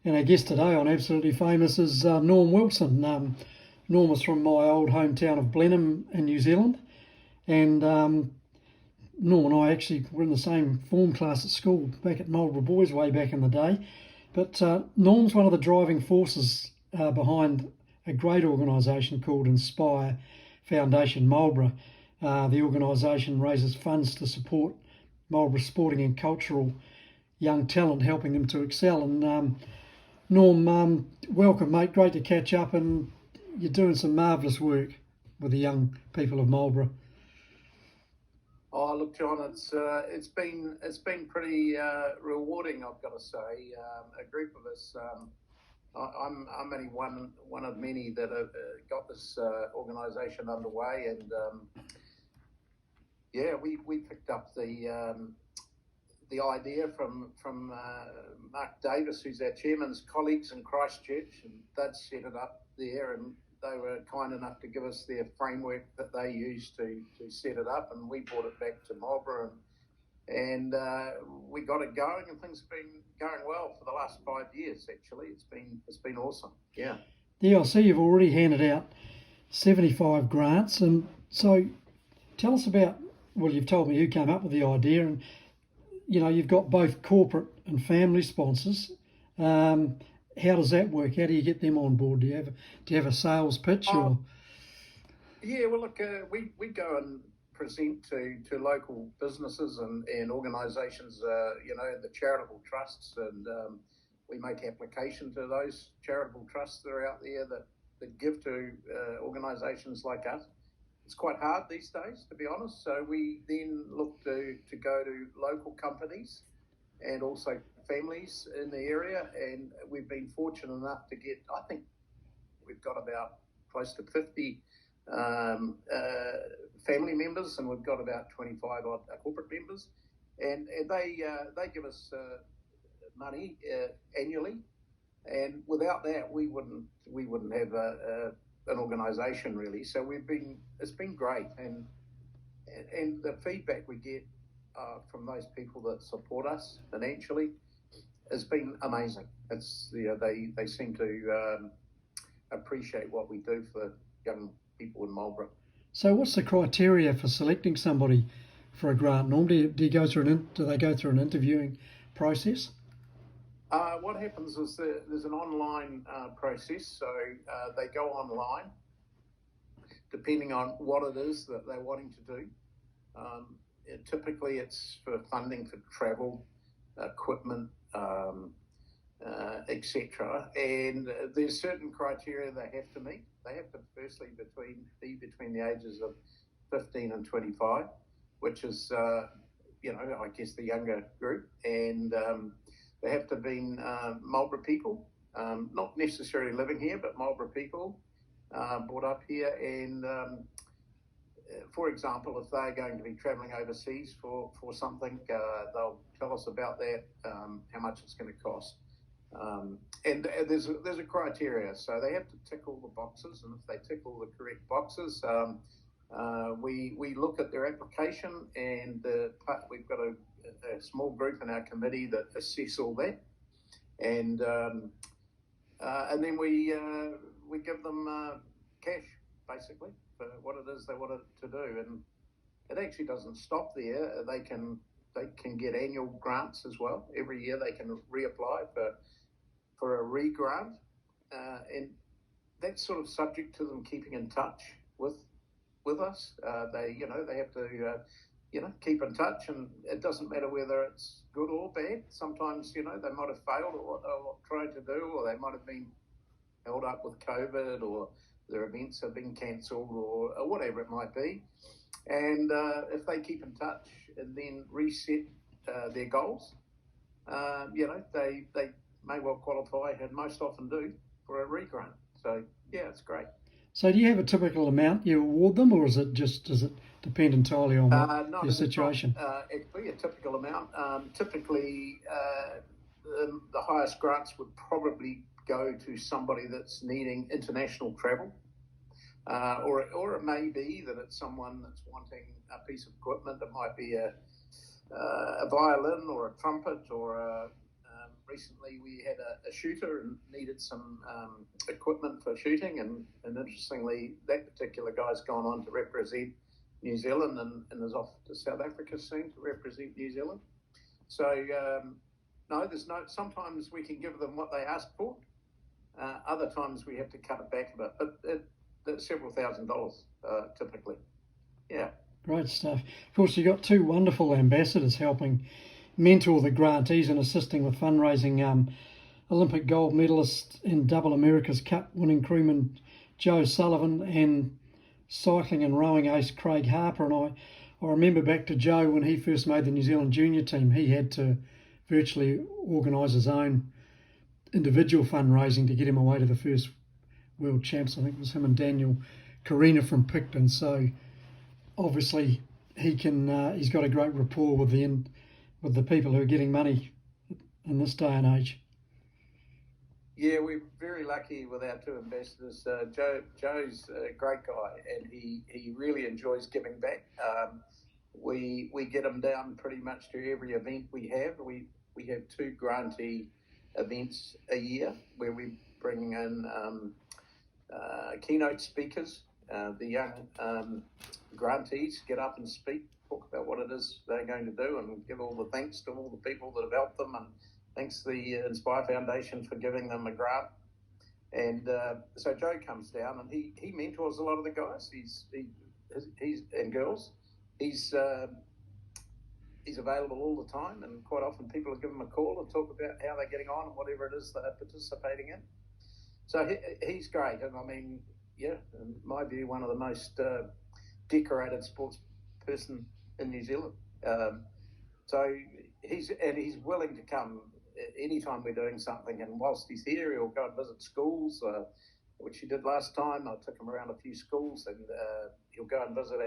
And our guest today on Absolutely Famous is Norm Wilson. Norm is from my old hometown of Blenheim in New Zealand. And Norm and I actually were in the same form class at school back at Marlborough Boys way back in the day. But Norm's one of the driving forces behind a great organisation called Inspire Foundation Marlborough. The organisation raises funds to support Marlborough sporting and cultural young talent, helping them to excel. And Norm, welcome, mate. Great to catch up, and you're doing some marvellous work with the young people of Marlborough. Oh, look, John, it's been pretty rewarding, I've got to say. A group of us. I'm only one of many that have got this organisation underway, and we picked up the idea from Mark Davis, who's our chairman's colleagues in Christchurch, and they'd set it up there, and they were kind enough to give us their framework that they used to set it up, and we brought it back to Marlborough, and we got it going, and things have been going well for the last 5 years. Actually, it's been awesome. Yeah. Yeah, I see you've already handed out 75 grants, and so tell us about. Well, you've told me who came up with the idea, and you've got both corporate and family sponsors. How does that work? How do you get them on board? Do you have a sales pitch or? Yeah, well, look, we go and present to local businesses and organisations, the charitable trusts, and we make application to those charitable trusts that are out there that give to organisations like us. It's quite hard these days, to be honest. So we then look to go to local companies and also families in the area. And we've been fortunate enough to get, I think we've got about close to 50 family members, and we've got about 25 odd corporate members. And they give us money annually. And without that, we wouldn't have an organisation really. So it's been great, and the feedback we get from those people that support us financially has been amazing. It's they seem to appreciate what we do for young people in Marlborough. So what's the criteria for selecting somebody for a grant? Normally, do they go through an interviewing process? What happens is there's an online process, so they go online, depending on what it is that they're wanting to do. Typically, it's for funding for travel, equipment, etc. And there's certain criteria they have to meet. They have to firstly be between the ages of 15 and 25, which is, I guess the younger group, and they have to have been Marlborough people, not necessarily living here, but Marlborough people, brought up here. And for example, if they're going to be travelling overseas for something, they'll tell us about that, how much it's going to cost. And there's a criteria, so they have to tick all the boxes, and if they tick all the correct boxes, we look at their application, and we've got a small group in our committee that assess all that, and then we give them cash basically for what it is they want to do. And it actually doesn't stop there. They can get annual grants as well. Every year they can reapply for a re-grant, and that's sort of subject to them keeping in touch with us. They have to keep in touch, and it doesn't matter whether it's good or bad. Sometimes, they might have failed at what they were trying to do, or they might have been held up with COVID, or their events have been cancelled, or whatever it might be. And if they keep in touch and then reset their goals, they may well qualify, and most often do, for a re-grant. So, yeah, it's great. So do you have a typical amount you award them, or does it depend entirely on your situation? Actually, a typical amount. Typically, the highest grants would probably go to somebody that's needing international travel, or it may be that it's someone that's wanting a piece of equipment. It might be a violin or a trumpet or recently we had a shooter and needed some equipment for shooting, and interestingly, that particular guy's gone on to represent New Zealand and is off to South Africa soon to represent New Zealand. So no, there's no. Sometimes we can give them what they ask for. Other times we have to cut it back a bit, but it's several $1,000s typically. Yeah. Great stuff. Of course, you've got two wonderful ambassadors helping mentor the grantees and assisting with fundraising. Olympic gold medalist and double America's Cup winning crewman Joe Sullivan and cycling and rowing ace Craig Harper. And I remember back to Joe when he first made the New Zealand junior team, he had to virtually organise his own individual fundraising to get him away to the first world champs. I think it was him and Daniel Carina from Picton. So obviously he's got a great rapport with the people who are getting money in this day and age. Yeah, we're very lucky with our two ambassadors. Joe's a great guy, and he really enjoys giving back. We get him down pretty much to every event we have. We have two grantee events a year where we bring in keynote speakers. The young grantees get up and speak, talk about what it is they're going to do, and give all the thanks to all the people that have helped them, and thanks the Inspire Foundation for giving them a grant. And so Joe comes down and he mentors a lot of the guys. He's and girls. He's available all the time, and quite often people give him a call and talk about how they're getting on and whatever it is they're participating in. So he's great, and I mean, yeah, in my view, one of the most decorated sports person in New Zealand. So he's willing to come anytime we're doing something, and whilst he's here, he'll go and visit schools, which he did last time. I took him around a few schools, and he'll go and visit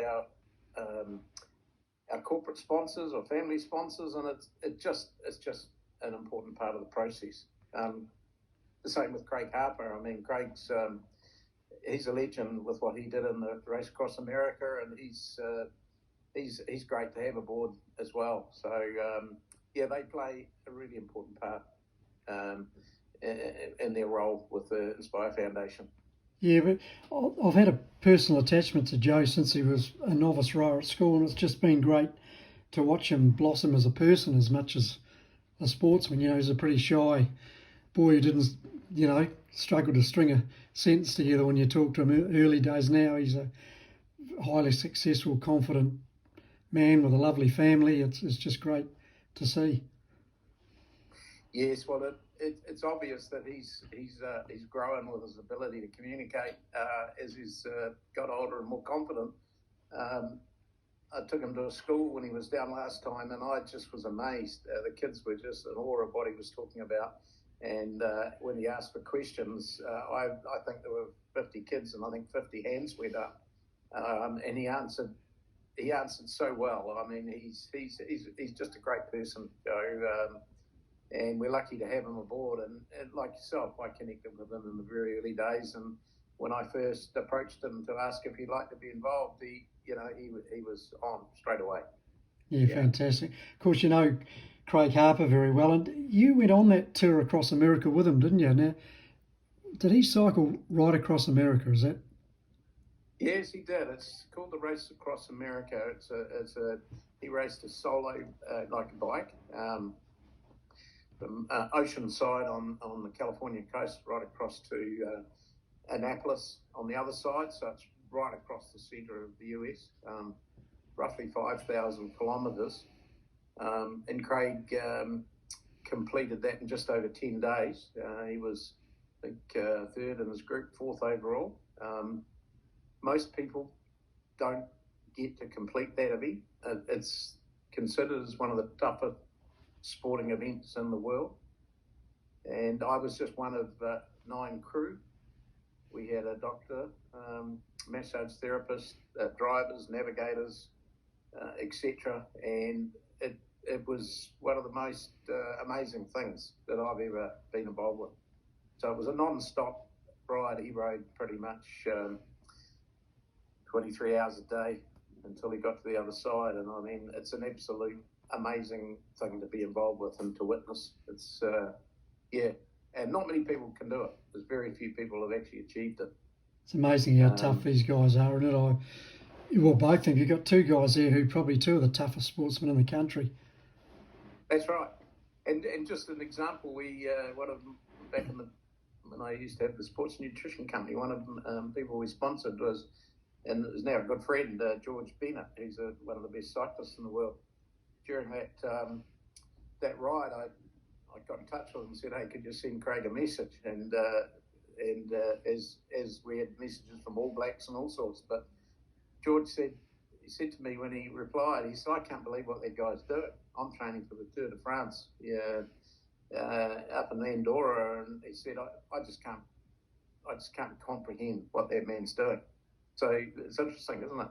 our corporate sponsors or family sponsors, and it's just an important part of the process. The same with Craig Harper. I mean, Craig's he's a legend with what he did in the race across America, and he's great to have aboard as well. So yeah, they play a really important part in their role with the Inspire Foundation. Yeah, but I've had a personal attachment to Joe since he was a novice rower at school, and it's just been great to watch him blossom as a person as much as a sportsman. You know, he's a pretty shy boy who didn't, struggle to string a sentence together when you talk to him early days. Now he's a highly successful, confident man with a lovely family. It's just great to see. Yes, well, it's obvious that he's growing with his ability to communicate as he's got older and more confident. I took him to a school when he was down last time, and I just was amazed. The kids were just in awe of what he was talking about. And when he asked for questions, I think there were 50 kids, and I think 50 hands went up. And he answered so well. I mean, he's just a great person, Joe. And we're lucky to have him aboard. And like yourself, I connected with him in the very early days. And when I first approached him to ask if he'd like to be involved, he was on straight away. Yeah, fantastic. Of course, you know Craig Harper very well, and you went on that tour across America with him, didn't you? Now, did he cycle right across America? Is that? Yes, he did. It's called the Race Across America. He raced a solo like a bike. From Oceanside on the California coast right across to Annapolis on the other side. So it's right across the center of the US, roughly 5,000 kilometres. And Craig completed that in just over 10 days. He was, I think, third in his group, fourth overall. Most people don't get to complete that event. It's considered as one of the toughest sporting events in the world, and I was just one of 9 crew. We had a doctor, massage therapist, drivers, navigators, etc., and it was one of the most amazing things that I've ever been involved with. So it was a non-stop ride. He rode pretty much 23 hours a day until he got to the other side, and I mean, it's an absolute amazing thing to be involved with and to witness. It's and not many people can do it. There's very few people who have actually achieved it. It's amazing how tough these guys are, isn't it? Well, both think you've got two guys there who probably two of the toughest sportsmen in the country. That's right. And just an example, we one of them back in when I used to have the sports nutrition company, one of them people we sponsored was, and is now a good friend, George Bennett. He's one of the best cyclists in the world. During that ride, I got in touch with him and said, "Hey, could you send Craig a message?" And as we had messages from All Blacks and all sorts, but George said to me when he replied, he said, "I can't believe what that guy's doing. I'm training for the Tour de France up in Andorra," and he said, I just can't comprehend what that man's doing." So it's interesting, isn't it?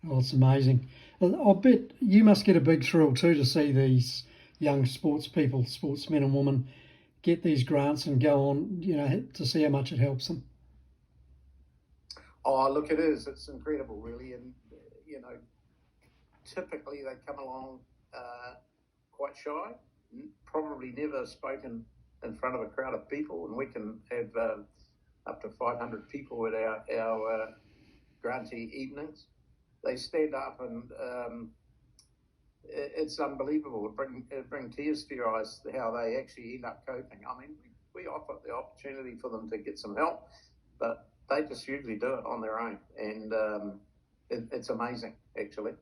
Oh, it's amazing. I bet you must get a big thrill too to see these young sportsmen and women, get these grants and go on, to see how much it helps them. Oh, look, it is. It's incredible, really. And, typically they come along quite shy, probably never spoken in front of a crowd of people, and we can have up to 500 people at our grantee evenings. They stand up and it's unbelievable. It bring tears to your eyes how they actually end up coping. I mean, we offer the opportunity for them to get some help, but they just usually do it on their own, and it's amazing, actually.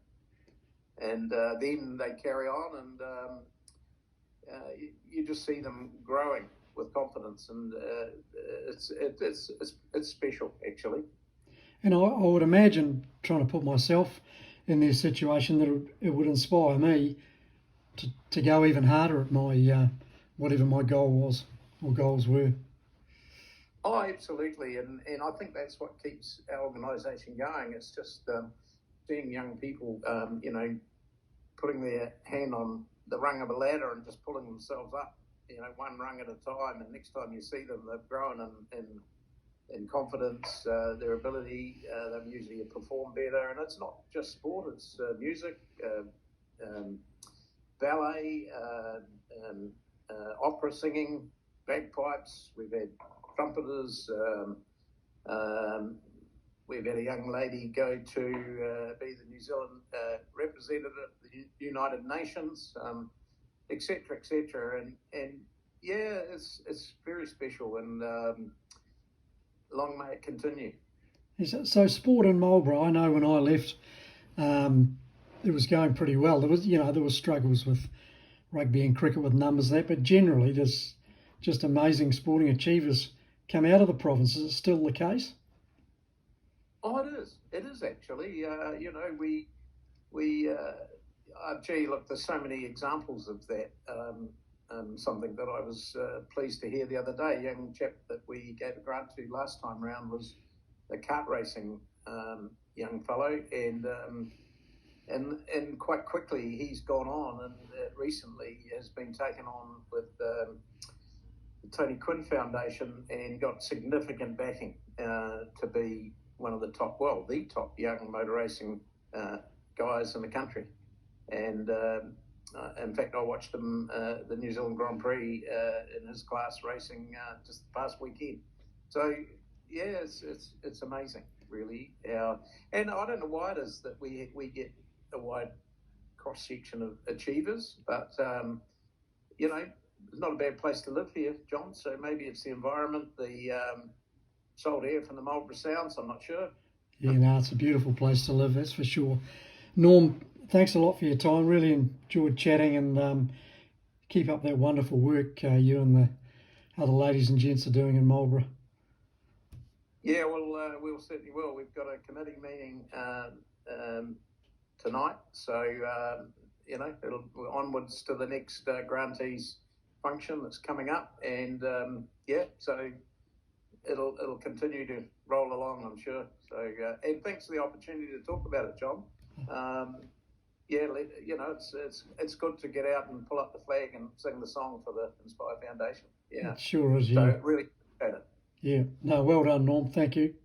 And then they carry on, and you just see them growing with confidence, and it's special, actually. And I would imagine, trying to put myself in their situation, that it would inspire me to go even harder at my whatever my goal was or goals were. Oh, absolutely, and I think that's what keeps our organisation going. It's just seeing young people, putting their hand on the rung of a ladder and just pulling themselves up, one rung at a time. And next time you see them, they've grown in confidence, their ability. They've usually performed better, and it's not just sport; it's music, ballet, opera singing, bagpipes. We've had trumpeters. We've had a young lady go to be the New Zealand representative at the United Nations, et cetera, et cetera. And yeah, it's very special, and long may it continue. So sport in Marlborough, I know when I left, it was going pretty well. There was struggles with rugby and cricket with numbers and that, but generally there's just amazing sporting achievers come out of the province. Is it still the case? Oh, it is. It is actually. Gee, look, there's so many examples of that. Something that I was pleased to hear the other day. A young chap that we gave a grant to last time round was a kart racing young fellow, and quite quickly he's gone on and recently has been taken on with the Tony Quinn Foundation and got significant backing to be one of the top young motor racing guys in the country. And in fact, I watched him the New Zealand Grand Prix in his class racing just the past weekend. So yeah, it's amazing, really. And I don't know why it is that we get a wide cross section of achievers, but it's not a bad place to live here, John. So maybe it's the environment, the salt air from the Marlborough Sounds. I'm not sure. Yeah, no, it's a beautiful place to live, that's for sure. Norm, thanks a lot for your time. Really enjoyed chatting, and keep up that wonderful work you and the other ladies and gents are doing in Marlborough. Yeah, well, we'll certainly will. We've got a committee meeting tonight, so it'll onwards to the next grantees function that's coming up, and so it'll continue to roll along, I'm sure. So and thanks for the opportunity to talk about it, John. It's good to get out and pull up the flag and sing the song for the Inspire Foundation. Yeah, it sure is. So yeah. really appreciate it. Yeah, no, well done, Norm. Thank you.